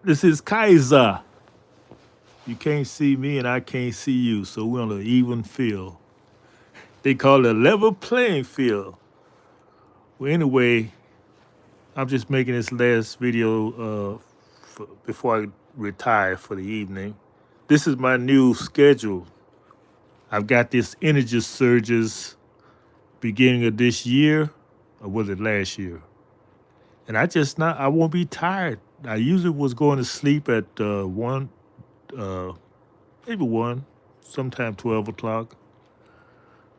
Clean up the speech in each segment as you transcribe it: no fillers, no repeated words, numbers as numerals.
This is Kaiser. You can't see me and I can't see you, so we're on an even field. They call it a level playing field. Well, anyway, I'm just making this last video before I retire for the evening. This is my new schedule. I've got this energy surges beginning of this year, or was it last year? And I won't be tired. I usually was going to sleep at 1, uh, maybe 1, sometime 12 o'clock.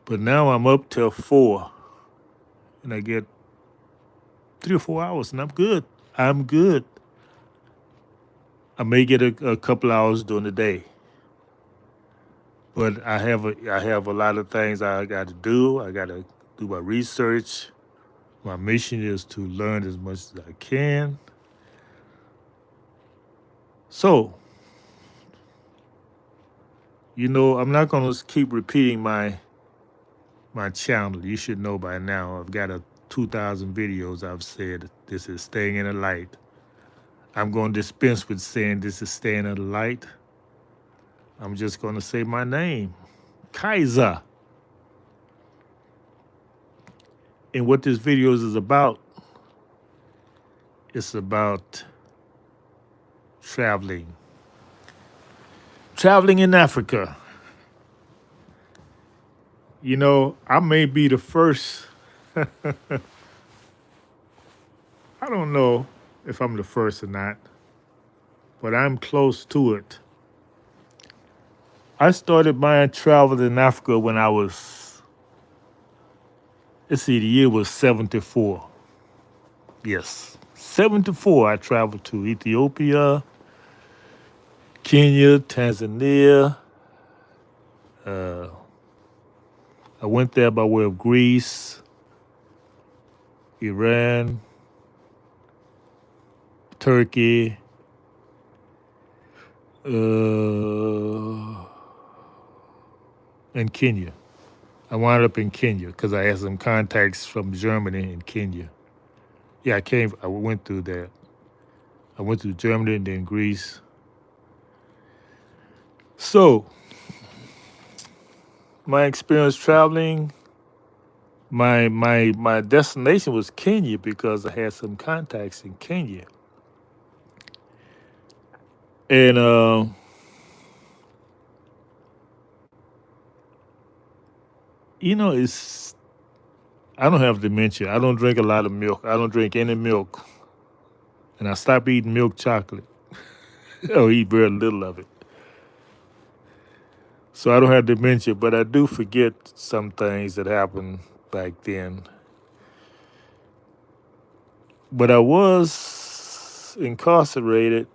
But now I'm up till 4, and I get 3 or 4 hours, and I'm good. I'm good. I may get a couple hours during the day, but I have a lot of things I got to do. I got to do my research. My mission is to learn as much as I can. So, I'm not going to keep repeating my channel. You should know by now. I've got 2,000 videos. I've said this is staying in the light. I'm going to dispense with saying this is staying in the light. I'm just going to say my name, Kaiser. And what this video is about, it's about traveling. Traveling in Africa. I may be the first. I don't know if I'm the first or not, but I'm close to it. I started my travel in Africa when I was, let's see, the year was 74. Yes, 74. I traveled to Ethiopia, Kenya, Tanzania. Uh, I went there by way of Greece, Iran, Turkey, and Kenya. I wound up in Kenya because I had some contacts from Germany and Kenya. Yeah, I went through that. I went through Germany and then Greece. So, my experience traveling, my destination was Kenya because I had some contacts in Kenya. And it's I don't have dementia. I don't drink a lot of milk. I don't drink any milk. And I stopped eating milk chocolate. or eat very little of it. So I don't have dementia, but I do forget some things that happened back then. But I was incarcerated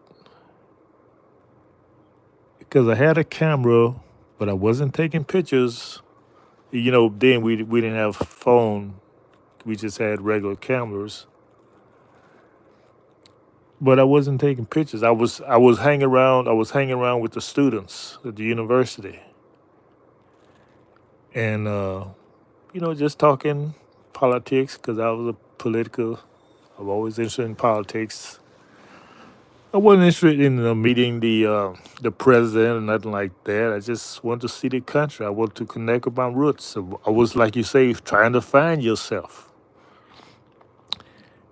because I had a camera, but I wasn't taking pictures. Then we didn't have phone. We just had regular cameras. But I wasn't taking pictures. I was hanging around. I was hanging around with the students at the university, and just talking politics because I was a political. I'm always interested in politics. I wasn't interested in meeting the president or nothing like that. I just wanted to see the country. I wanted to connect with my roots. So I was, like you say, trying to find yourself.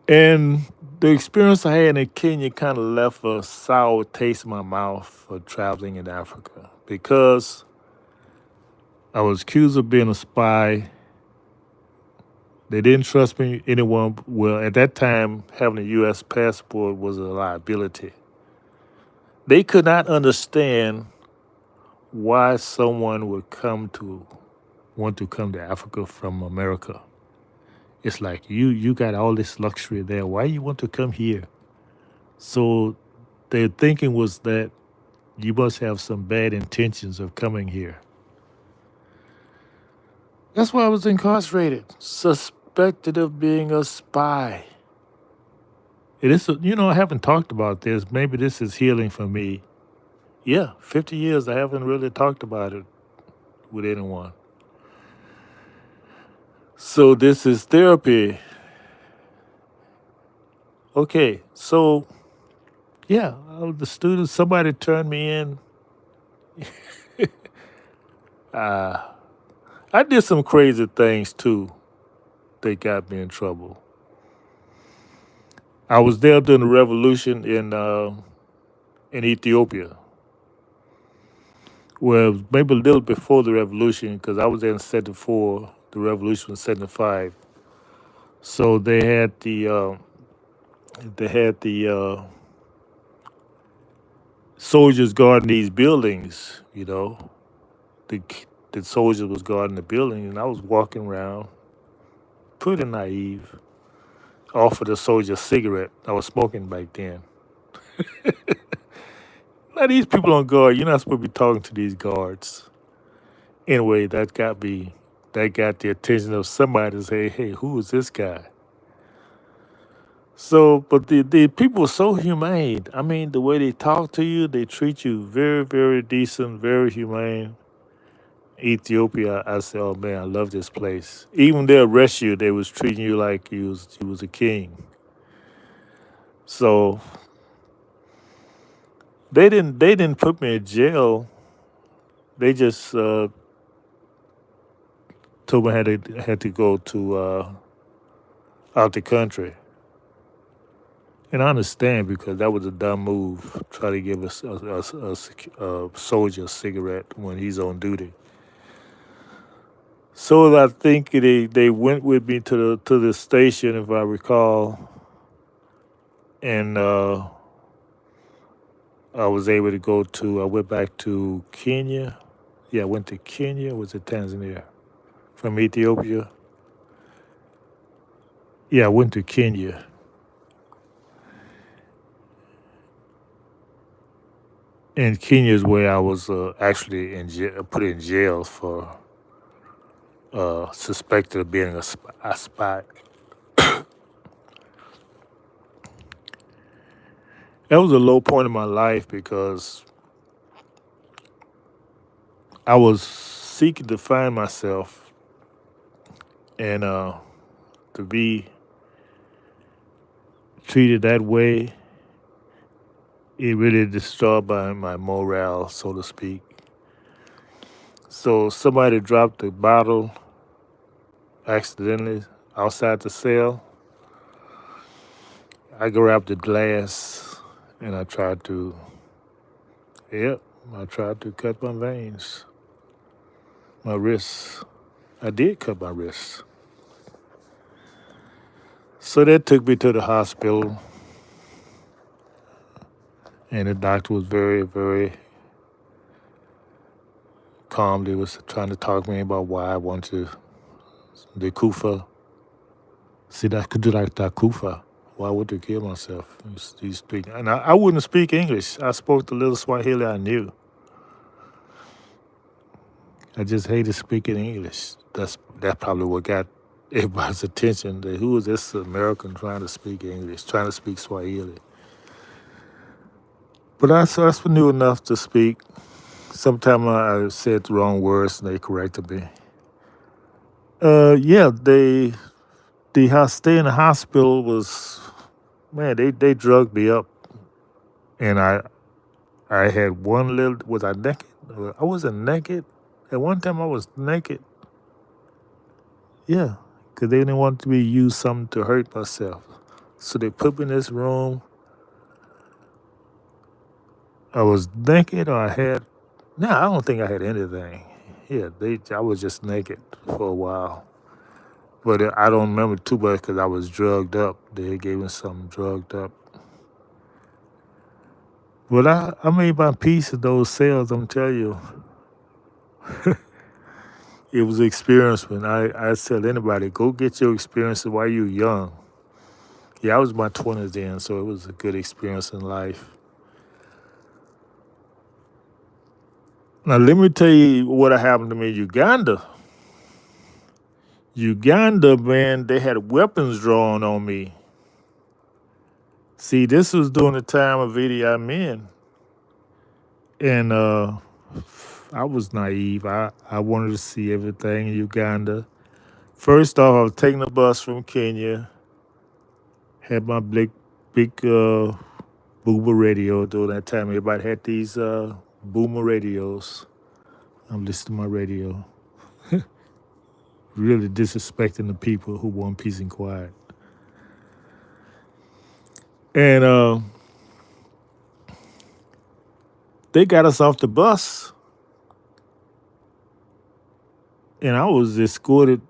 And the experience I had in Kenya kind of left a sour taste in my mouth for traveling in Africa because I was accused of being a spy. They didn't trust me, anyone. Well, at that time, having a U.S. passport was a liability. They could not understand why someone would want to come to Africa from America. It's like you got all this luxury there. Why you want to come here? So their thinking was that you must have some bad intentions of coming here. That's why I was incarcerated, suspected of being a spy. It is, I haven't talked about this. Maybe this is healing for me. Yeah, 50 years I haven't really talked about it with anyone. So this is therapy. Okay, so Yeah, I was the student. Somebody turned me in. Uh, I did some crazy things too. They got me in trouble. I was there during the revolution in Ethiopia. Well, maybe a little before the revolution, because I was there in '74. The revolution was '75. So they had the soldiers guarding these buildings. The the soldiers was guarding the building, and I was walking around, pretty naive. Offered a soldier a cigarette. I was smoking back then. Now these people on guard, you're not supposed to be talking to these guards. Anyway, that got the attention of somebody to say, "Hey, who is this guy?" So, but the people are so humane. I mean, the way they talk to you, they treat you very, very decent, very humane. Ethiopia, I said, "Oh man, I love this place." Even they arrest you, they was treating you like you was a king. So they didn't put me in jail. They just told me I had to go to out the country. And I understand because that was a dumb move. Try to give a soldier a cigarette when he's on duty. So I think they went with me to the station, if I recall, and I was able to go to. I went back to Kenya. Yeah, I went to Kenya. Was it Tanzania? From Ethiopia. Yeah, I went to Kenya. And Kenya is where I was actually put in jail for suspected of being a spy. That was a low point in my life because I was seeking to find myself, and to be treated that way, it really destroyed my morale, so to speak. So somebody dropped a bottle accidentally outside the cell. I grabbed the glass and yep, I tried to cut my veins, my wrists. I did cut my wrists. So that took me to the hospital, and the doctor was very, very calm. They was trying to talk to me about why I want to the Kufa. See, that could do like that Kufa. Why would they kill myself? You speak, and I wouldn't speak English. I spoke the little Swahili I knew. I just hated speaking English. That probably what got everybody's attention. Who is this American trying to speak English, trying to speak Swahili? But I knew enough to speak. Sometimes I said the wrong words and they corrected me. Yeah, stay in the hospital was, man. They drugged me up, and I had one little. Was I naked? I wasn't naked. At one time I was naked. Yeah, because they didn't want me to use something to hurt myself. So they put me in this room. I was naked, or I had. No, I don't think I had anything. Yeah, I was just naked for a while. But I don't remember too much because I was drugged up. They gave me something drugged up. But I made my peace in those cells. I'm telling you, it was an experience. When I tell anybody, go get your experiences while you're young. Yeah, I was in my 20s then, so it was a good experience in life. Now let me tell you what happened to me in Uganda. Uganda, man, they had weapons drawn on me. See, this was during the time of Idi Amin, and I was naive. I wanted to see everything in Uganda. First off, I was taking a bus from Kenya, had my big boomer radio. During that time, everybody had these boomer radios. I'm listening to my radio, really disrespecting the people who want peace and quiet. And they got us off the bus, and I was escorted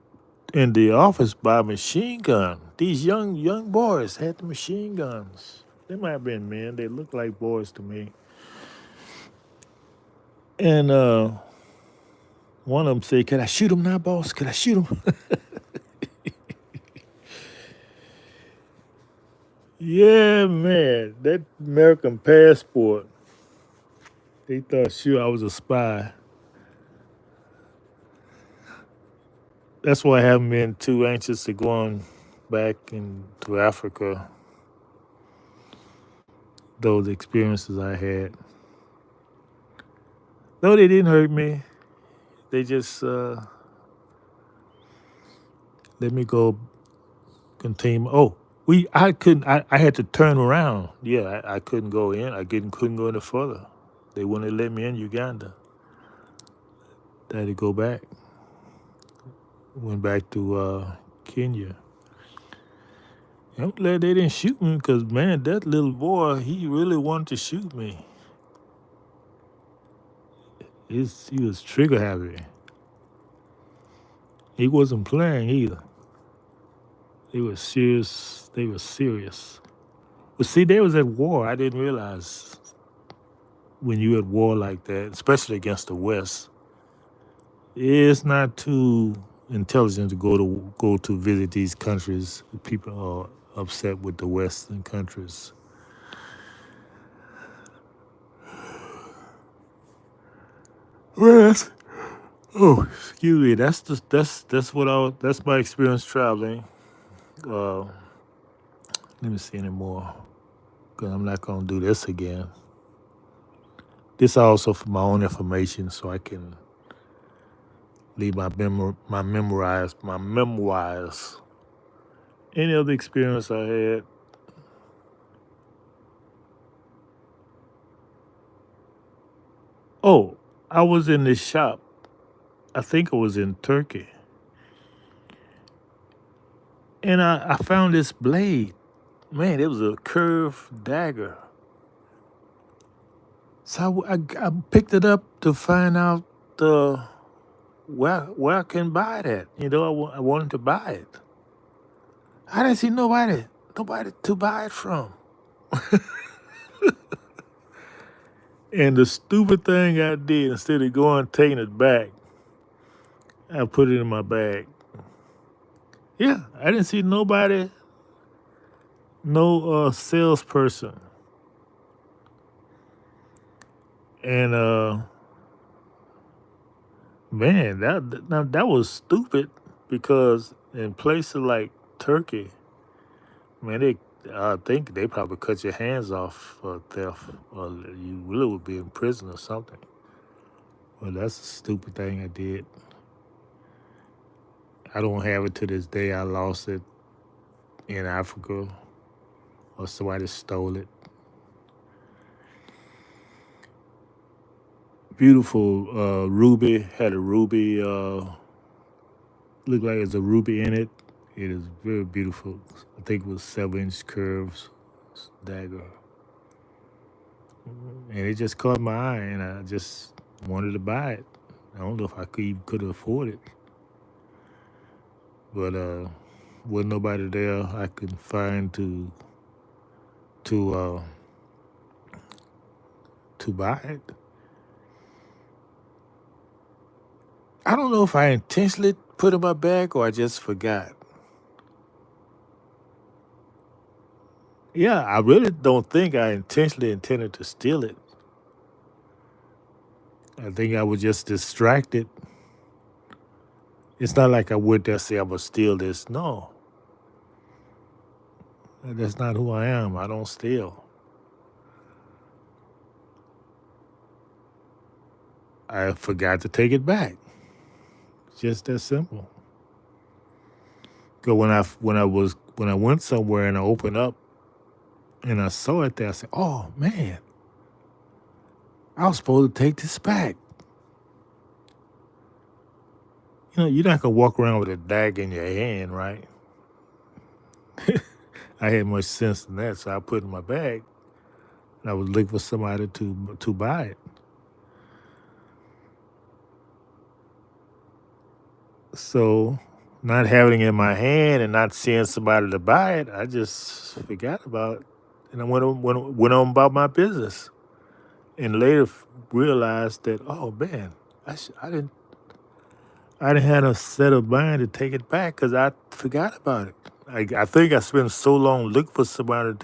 in the office by a machine gun. These young boys had the machine guns. They might have been men. They looked like boys to me. And one of them said, "Can I shoot him now, boss? Can I shoot him?" Yeah, man, that American passport. They thought sure I was a spy. That's why I haven't been too anxious to going back into Africa. Those experiences I had, though they didn't hurt me, they just let me go continue. Oh, I couldn't. I had to turn around. Yeah, I couldn't go in. Couldn't go any further. They wouldn't let me in Uganda. I had to go back. Went back to Kenya. I'm glad they didn't shoot me because, man, that little boy, he really wanted to shoot me. He was trigger happy. He wasn't playing either. They were serious. They were serious. But see, they was at war. I didn't realize when you at war like that, especially against the West, it's not too intelligent to go to visit these countries. People are upset with the Western countries. Well, oh, excuse me. That's my experience traveling. Uh, let me see anymore. Cause I'm not gonna do this again. This also for my own information, so I can leave my memoirs. Any other experience I had? Oh, I was in this shop. I think it was in Turkey, and I found this blade. Man, it was a curved dagger. So I picked it up to find out where I can buy that. I wanted to buy it. I didn't see nobody to buy it from. And the stupid thing I did, instead of going taking it back, I put it in my bag. Yeah, I didn't see nobody, no salesperson, and man, that was stupid because in places like Turkey, man, I think they probably cut your hands off for theft, or you really would be in prison or something. Well, that's a stupid thing I did. I don't have it to this day. I lost it in Africa, or somebody stole it. Beautiful ruby, had a ruby, looked like it's a ruby in it. It is very beautiful. I think it was 7-inch curves dagger. And it just caught my eye, and I just wanted to buy it. I don't know if I could afford it, but wasn't nobody there I could find to uh, to buy it. I don't know if I intentionally put it in my bag or I just forgot. Yeah, I really don't think I intentionally intended to steal it. I think I was just distracted. It's not like I went there and say I'm gonna steal this. No, that's not who I am. I don't steal. I forgot to take it back. Just that simple. Cause when I went somewhere and I opened up And I saw it there. I said, oh, man, I was supposed to take this back. You know, you're not going to walk around with a dag in your hand, right? I had much sense in that, so I put it in my bag. And I was looking for somebody to buy it. So, not having it in my hand and not seeing somebody to buy it, I just forgot about it. And I went on about my business. And later realized that, oh man, I didn't have a set of mind to take it back because I forgot about it. I think I spent so long looking for somebody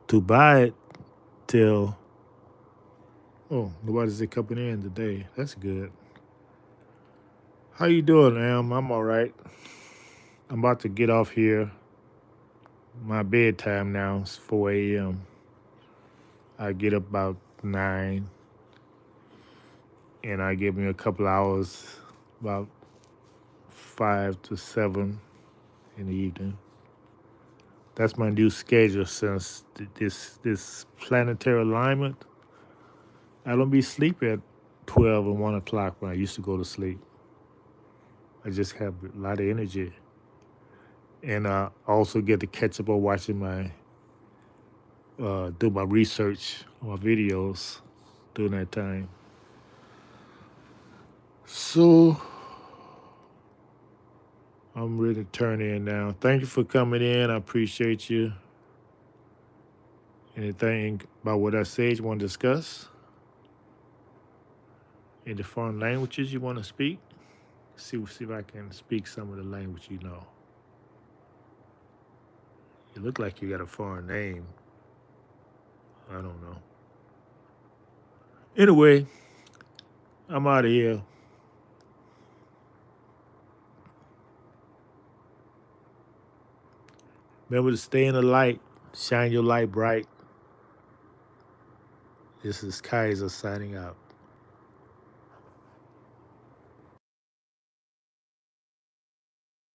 to buy it till, oh, nobody's coming in today. That's good. How you doing, Am? I'm all right. I'm about to get off here. My bedtime now is 4 a.m. I get up about 9, and I give me a couple hours, about 5 to 7 in the evening. That's my new schedule since this planetary alignment. I don't be sleeping at 12 and 1 o'clock when I used to go to sleep. I just have a lot of energy. And I also get to catch up on watching do my research on my videos during that time. So I'm ready to turn in now. Thank you for coming in. I appreciate you. Anything about what I said you want to discuss? Any foreign languages you want to speak? See if I can speak some of the language you know. You look like you got a foreign name. I don't know. Anyway, I'm out of here. Remember to stay in the light. Shine your light bright. This is Kaiser signing out.